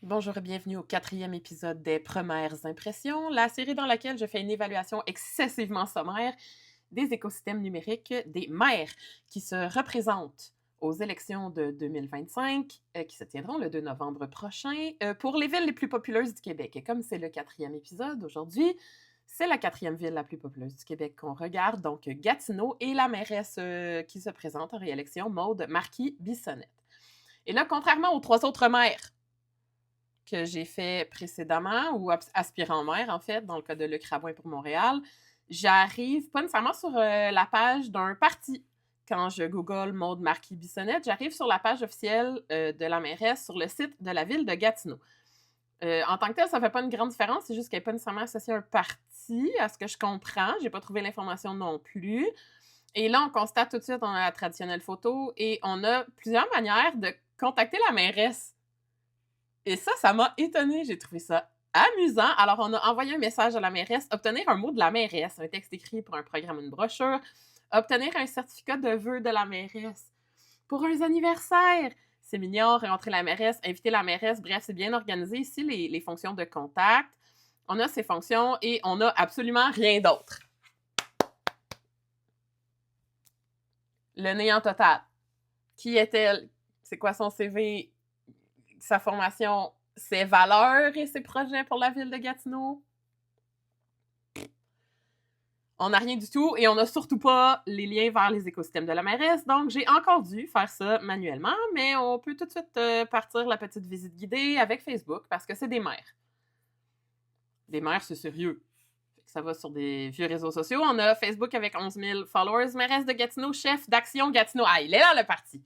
Bonjour et bienvenue au 4e épisode des Premières Impressions, la série dans laquelle je fais une évaluation excessivement sommaire des écosystèmes numériques des maires qui se représentent aux élections de 2025 qui se tiendront le 2 novembre prochain pour les villes les plus populeuses du Québec. Et comme c'est le 4e épisode aujourd'hui, c'est la 4e ville la plus populeuse du Québec qu'on regarde, donc Gatineau, et la mairesse qui se présente en réélection, Maude Marquis-Bissonnette. Et là, contrairement aux 3 autres maires que j'ai fait précédemment, ou aspirant maire, en fait, dans le cas de Luc Rabouin pour Montréal, j'arrive pas nécessairement sur la page d'un parti. Quand je google Maude Marquis-Bissonnette, j'arrive sur la page officielle de la mairesse sur le site de la ville de Gatineau. En tant que tel, ça fait pas une grande différence, c'est juste qu'elle n'est pas nécessairement associée à un parti, à ce que je comprends. J'ai pas trouvé l'information non plus. Et là, on constate tout de suite, on a la traditionnelle photo et on a plusieurs manières de contacter la mairesse. Et ça m'a étonnée. J'ai trouvé ça amusant. Alors, on a envoyé un message à la mairesse, obtenir un mot de la mairesse, un texte écrit pour un programme, une brochure, obtenir un certificat de vœux de la mairesse pour un anniversaire. C'est mignon, rencontrer la mairesse, inviter la mairesse. Bref, c'est bien organisé ici, les fonctions de contact. On a ces fonctions et on n'a absolument rien d'autre. Le néant total. Qui est-elle? C'est quoi son CV? Sa formation, ses valeurs et ses projets pour la ville de Gatineau. On n'a rien du tout et on n'a surtout pas les liens vers les écosystèmes de la mairesse, donc j'ai encore dû faire ça manuellement, mais on peut tout de suite partir la petite visite guidée avec Facebook parce que c'est des maires. Des maires, c'est sérieux. Ça va sur des vieux réseaux sociaux. On a Facebook avec 11 000 followers, mairesse de Gatineau, chef d'Action Gatineau. Ah, il est là le parti.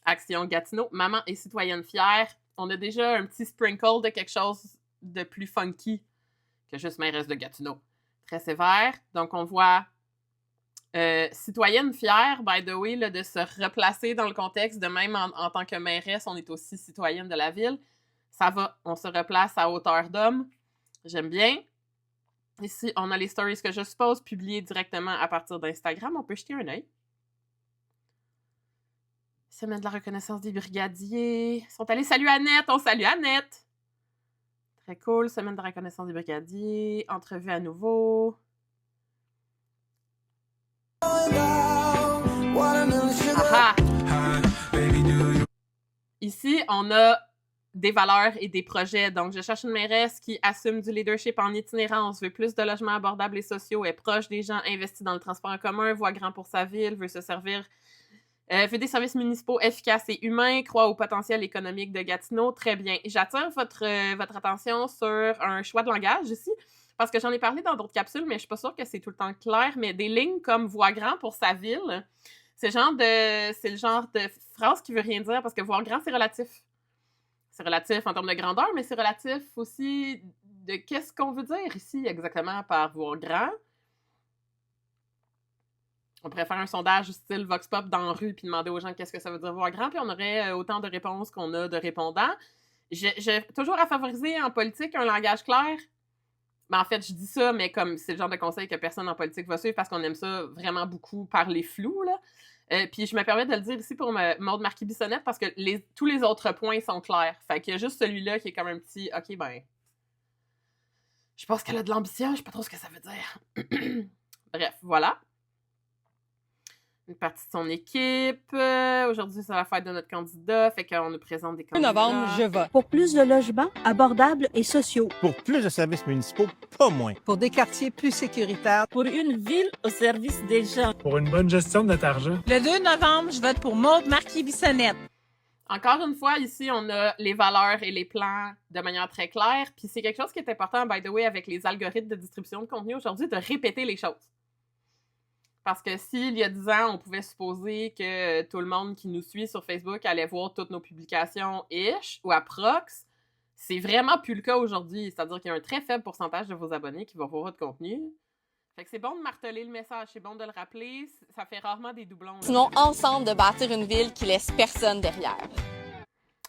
Action Gatineau, maman et citoyenne fière. On a déjà un petit sprinkle de quelque chose de plus funky que juste mairesse de Gatineau. Très sévère. Donc, on voit citoyenne fière, by the way, là, de se replacer dans le contexte de même en tant que mairesse, on est aussi citoyenne de la ville. Ça va, on se replace à hauteur d'homme. J'aime bien. Ici, on a les stories que je suppose publiées directement à partir d'Instagram. On peut jeter un œil. Semaine de la reconnaissance des brigadiers. Ils sont allés. Salut Annette! On salue Annette! Très cool. Semaine de la reconnaissance des brigadiers. Entrevue à nouveau. Aha! Ici, on a des valeurs et des projets. Donc, je cherche une mairesse qui assume du leadership en itinérance, veut plus de logements abordables et sociaux, est proche des gens, investit dans le transport en commun, voit grand pour sa ville, veut se servir... fait des services municipaux efficaces et humains, croit au potentiel économique de Gatineau. Très bien. J'attire votre attention sur un choix de langage ici, parce que j'en ai parlé dans d'autres capsules, mais je suis pas sûre que c'est tout le temps clair, mais des lignes comme « voir grand pour sa ville », c'est le genre de phrase qui veut rien dire, parce que « voir grand », c'est relatif. C'est relatif en termes de grandeur, mais c'est relatif aussi de qu'est-ce qu'on veut dire ici exactement par « voir grand ». On pourrait faire un sondage du style Vox Pop dans la rue puis demander aux gens qu'est-ce que ça veut dire voir grand, puis on aurait autant de réponses qu'on a de répondants. J'ai toujours à favoriser en politique un langage clair. Mais en fait, je dis ça, mais comme c'est le genre de conseil que personne en politique va suivre parce qu'on aime ça vraiment beaucoup parler flou, là. Puis je me permets de le dire ici pour Maude Marquis-Bissonnette parce que tous les autres points sont clairs. Fait qu'il y a juste celui-là qui est comme un petit « OK, ben... je pense qu'elle a de l'ambition, je sais pas trop ce que ça veut dire. » Bref, voilà. Une partie de son équipe. Aujourd'hui, c'est la fête de notre candidat. Fait qu'on nous présente des candidats. 2 novembre, je vote. Pour plus de logements abordables et sociaux. Pour plus de services municipaux, pas moins. Pour des quartiers plus sécuritaires. Pour une ville au service des gens. Pour une bonne gestion de notre argent. Le 2 novembre, je vote pour Maude Marquis-Bissonnette. Encore une fois, ici, on a les valeurs et les plans de manière très claire. Puis c'est quelque chose qui est important, by the way, avec les algorithmes de distribution de contenu aujourd'hui, de répéter les choses. Parce que s'il y a 10 ans, on pouvait supposer que tout le monde qui nous suit sur Facebook allait voir toutes nos publications ish ou approx, c'est vraiment plus le cas aujourd'hui. C'est-à-dire qu'il y a un très faible pourcentage de vos abonnés qui vont voir votre contenu. Fait que c'est bon de marteler le message, c'est bon de le rappeler, ça fait rarement des doublons. Là. Sinon, ensemble, de bâtir une ville qui laisse personne derrière.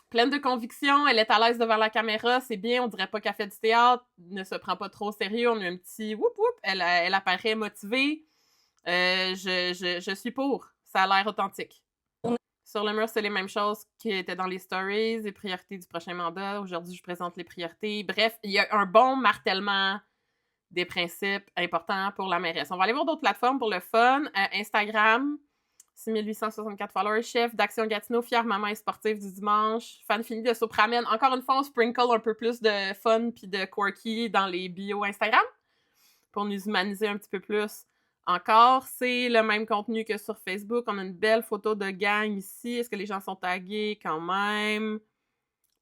Pleine de conviction, elle est à l'aise devant la caméra, c'est bien, on dirait pas qu'elle fait du théâtre, ne se prend pas trop au sérieux, on a un petit whoop whoop, elle apparaît motivée. Je suis pour. Ça a l'air authentique. Sur le mur, c'est les mêmes choses qui étaient dans les stories, les priorités du prochain mandat. Aujourd'hui, je présente les priorités. Bref, il y a un bon martèlement des principes importants pour la mairesse. On va aller voir d'autres plateformes pour le fun. Instagram, 6864 followers. Chef d'Action Gatineau, fière maman et sportive du dimanche. Fan fini de Sopramen. Encore une fois, on sprinkle un peu plus de fun puis de quirky dans les bios Instagram pour nous humaniser un petit peu plus. Encore, c'est le même contenu que sur Facebook. On a une belle photo de gang ici. Est-ce que les gens sont tagués quand même?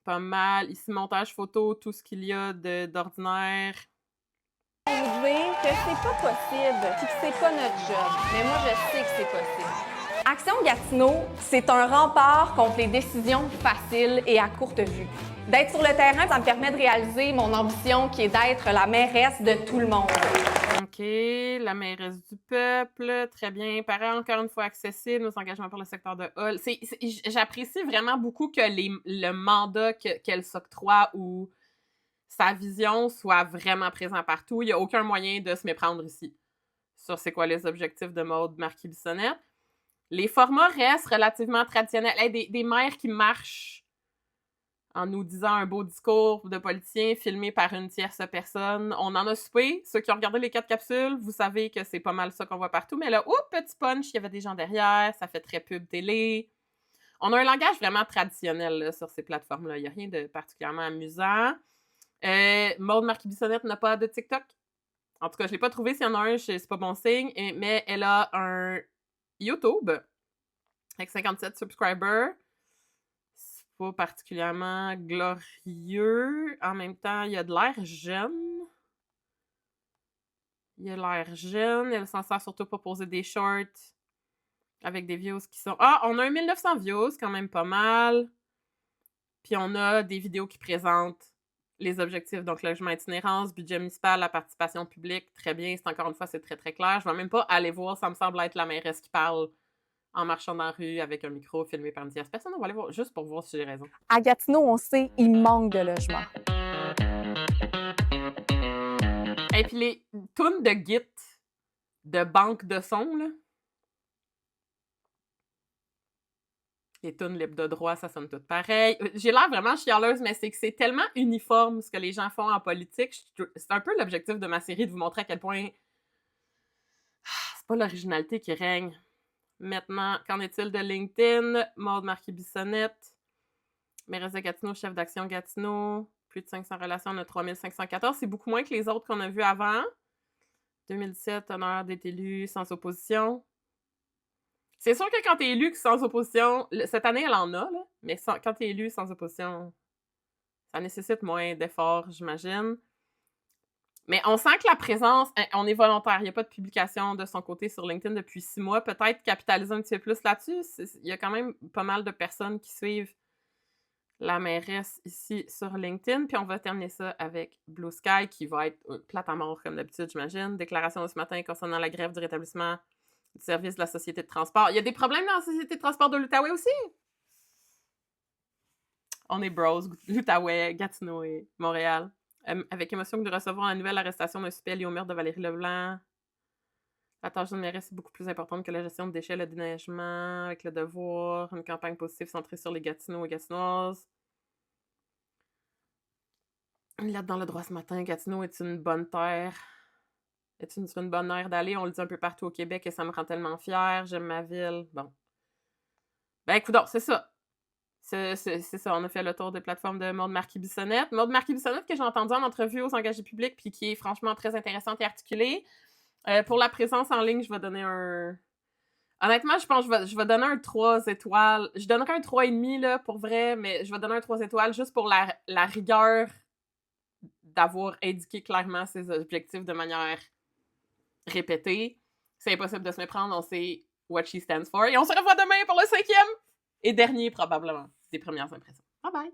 Pas mal. Ici, montage photo, tout ce qu'il y a d'ordinaire. Pour vous dire que c'est pas possible, puis que c'est pas notre job. Mais moi, je sais que c'est possible. Action Gatineau, c'est un rempart contre les décisions faciles et à courte vue. D'être sur le terrain, ça me permet de réaliser mon ambition qui est d'être la mairesse de tout le monde. OK, la mairesse du peuple, très bien. Paraît encore une fois accessible, nos engagements pour le secteur de Hull. J'apprécie vraiment beaucoup que le mandat qu'elle s'octroie ou sa vision soit vraiment présent partout. Il n'y a aucun moyen de se méprendre ici sur c'est quoi les objectifs de Maude Marquis-Bissonnette. Les formats restent relativement traditionnels. Hey, des maires qui marchent en nous disant un beau discours de politicien filmé par une tierce personne. On en a soupé. Ceux qui ont regardé les 4 capsules, vous savez que c'est pas mal ça qu'on voit partout. Mais là, petit punch, il y avait des gens derrière. Ça fait très pub télé. On a un langage vraiment traditionnel là, sur ces plateformes-là. Il n'y a rien de particulièrement amusant. Maude Marquis-Bissonnette n'a pas de TikTok. En tout cas, je ne l'ai pas trouvé. S'il y en a un, c'est pas bon signe. Mais elle a un YouTube avec 57 subscribers. C'est pas particulièrement glorieux. En même temps, il y a de l'air jeune. Elle s'en sert surtout pour poser des shorts avec des views qui sont... on a 1900 views, quand même pas mal. Puis on a des vidéos qui présentent les objectifs, donc logement itinérance, budget municipal, la participation publique, très bien, encore une fois, c'est très très clair. Je ne vais même pas aller voir, ça me semble être la mairesse qui parle en marchant dans la rue avec un micro filmé par une tierce personne. On va aller voir juste pour voir si j'ai raison. À Gatineau, on sait qu'il manque de logements. Et puis les tunes de Git, de banque de son, là. Les tunes libres de droit, ça sonne tout pareil. J'ai l'air vraiment chialeuse, mais c'est que c'est tellement uniforme ce que les gens font en politique. C'est un peu l'objectif de ma série, de vous montrer à quel point c'est pas l'originalité qui règne. Maintenant, qu'en est-il de LinkedIn? Maude Marquis-Bissonnette, mairesse de Gatineau, chef d'Action Gatineau, plus de 500 relations, on a 3514. C'est beaucoup moins que les autres qu'on a vus avant. 2017, honneur d'être élu sans opposition. C'est sûr que quand t'es élu sans opposition, cette année, elle en a, là, mais quand t'es élu sans opposition, ça nécessite moins d'efforts, j'imagine. Mais on sent que la présence, on est volontaire. Il n'y a pas de publication de son côté sur LinkedIn depuis 6 mois. Peut-être capitaliser un petit peu plus là-dessus. Il y a quand même pas mal de personnes qui suivent la mairesse ici sur LinkedIn. Puis on va terminer ça avec Blue Sky, qui va être plate à mort comme d'habitude, j'imagine. Déclaration de ce matin concernant la grève du rétablissement du service de la Société de transport. Il y a des problèmes dans la Société de transport de l'Outaouais aussi. On est bros, l'Outaouais, Gatineau et Montréal. Avec émotion que de recevoir la nouvelle arrestation d'un suspect lié au meurtre de Valérie Leblanc. La tâche d'une mairesse est beaucoup plus importante que la gestion de déchets, le déneigement, avec le devoir, une campagne positive centrée sur les Gatineaux et Gatinoises. Une lettre dans le droit ce matin. Gatineau est une bonne terre. Est une bonne terre d'aller. On le dit un peu partout au Québec et ça me rend tellement fière. J'aime ma ville. Bon. Ben, écoute, c'est ça. C'est ça, on a fait le tour des plateformes de Maude Marquis-Bissonnette. Maude Marquis-Bissonnette que j'ai entendu en entrevue aux engagés publics puis qui est franchement très intéressante et articulée. Pour la présence en ligne, je vais donner un... Honnêtement, je pense que je vais donner un 3 étoiles. Je donnerais un 3,5 là, pour vrai, mais je vais donner un 3 étoiles juste pour la rigueur d'avoir indiqué clairement ses objectifs de manière répétée. C'est impossible de se méprendre, on sait what she stands for. Et on se revoit demain pour le 5e et dernier, probablement, des premières impressions. Bye bye!